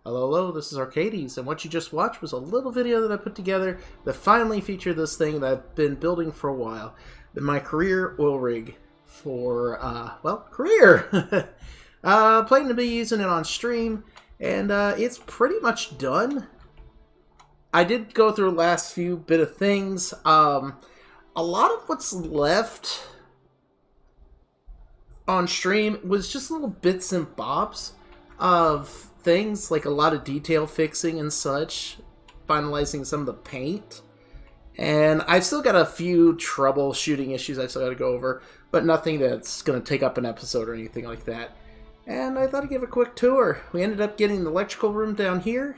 Hello, this is Arcades, and what you just watched was a little video that I put together that finally featured this thing that I've been building for a while. My career oil rig for, career! Planning to be using it on stream, and it's pretty much done. I did go through the last few bit of things. A lot of what's left on stream was just little bits and bobs of things, like a lot of detail fixing and such, finalizing some of the paint, and I've still got a few troubleshooting issues I still got to go over, but nothing that's going to take up an episode or anything like that. And I thought I'd give a quick tour. We ended up getting the electrical room down here.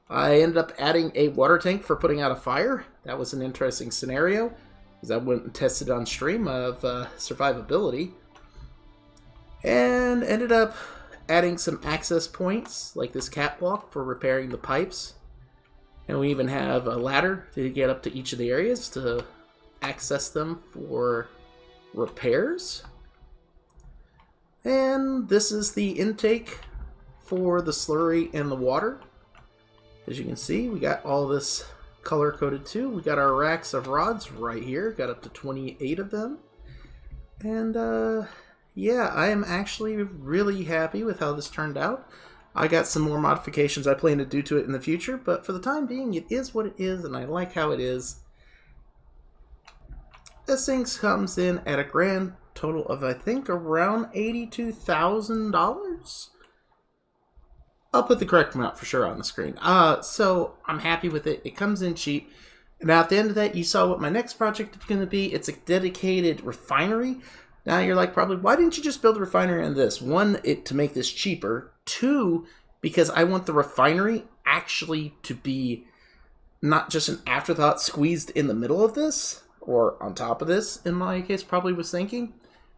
I ended up adding a water tank for putting out a fire. That was an interesting scenario, because I went and tested on stream of survivability, and ended up adding some access points, like this catwalk for repairing the pipes. And we even have a ladder to get up to each of the areas to access them for repairs. And this is the intake for the slurry and the water. As you can see, we got all this color-coded too. We got our racks of rods right here. Got up to 28 of them. And, yeah, I am actually really happy with how this turned out. I got some more modifications I plan to do to it in the future, but for the time being, it is what it is, and I like how it is. This thing comes in at a grand total of, I think, around $82,000. I'll put the correct amount for sure on the screen. So I'm happy with it. It comes in cheap. Now, at the end of that, you saw what my next project is going to be. It's a dedicated refinery. Now you're like, probably, why didn't you just build a refinery on this? One, to make this cheaper. Two, because I want the refinery actually to be not just an afterthought squeezed in the middle of this, or on top of this, in my case, probably was thinking.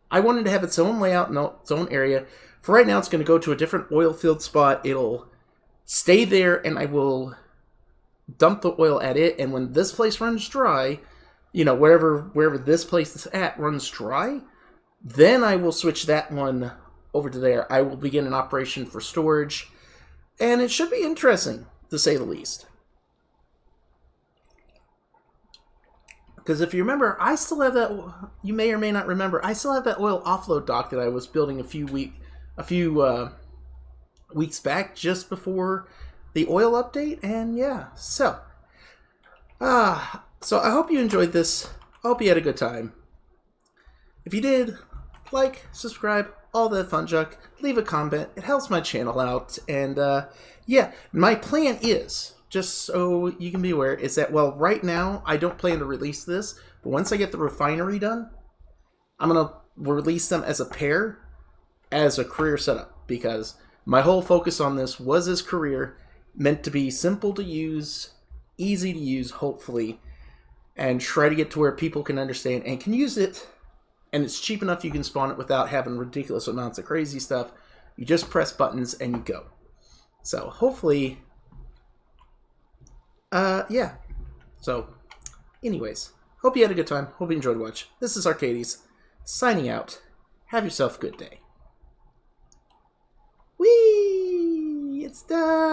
I wanted to have its own layout and its own area. For right now, it's going to go to a different oil field spot. It'll stay there, and I will dump the oil at it, and when this place runs dry, you know, wherever this place is at runs dry, then I will switch that one over to there. I will begin an operation for storage, and it should be interesting, to say the least. Because if you remember, I still have that, you may or may not remember, I still have that oil offload dock that I was building a few weeks back, just before the oil update, and yeah, so I hope you enjoyed this. I hope you had a good time. If you did, like, subscribe, all that fun junk, leave a comment. It helps my channel out. And, yeah, my plan is, just so you can be aware, is that, well, right now, I don't plan to release this, but once I get the refinery done, I'm going to release them as a pair, as a career setup, because my whole focus on this was as career, meant to be simple to use, easy to use, hopefully, and try to get to where people can understand and can use it. And it's cheap enough you can spawn it without having ridiculous amounts of crazy stuff. You just press buttons and you go. So hopefully, yeah. So, anyways, hope you had a good time. Hope you enjoyed watching. This is Arcades, signing out. Have yourself a good day. Whee! It's done!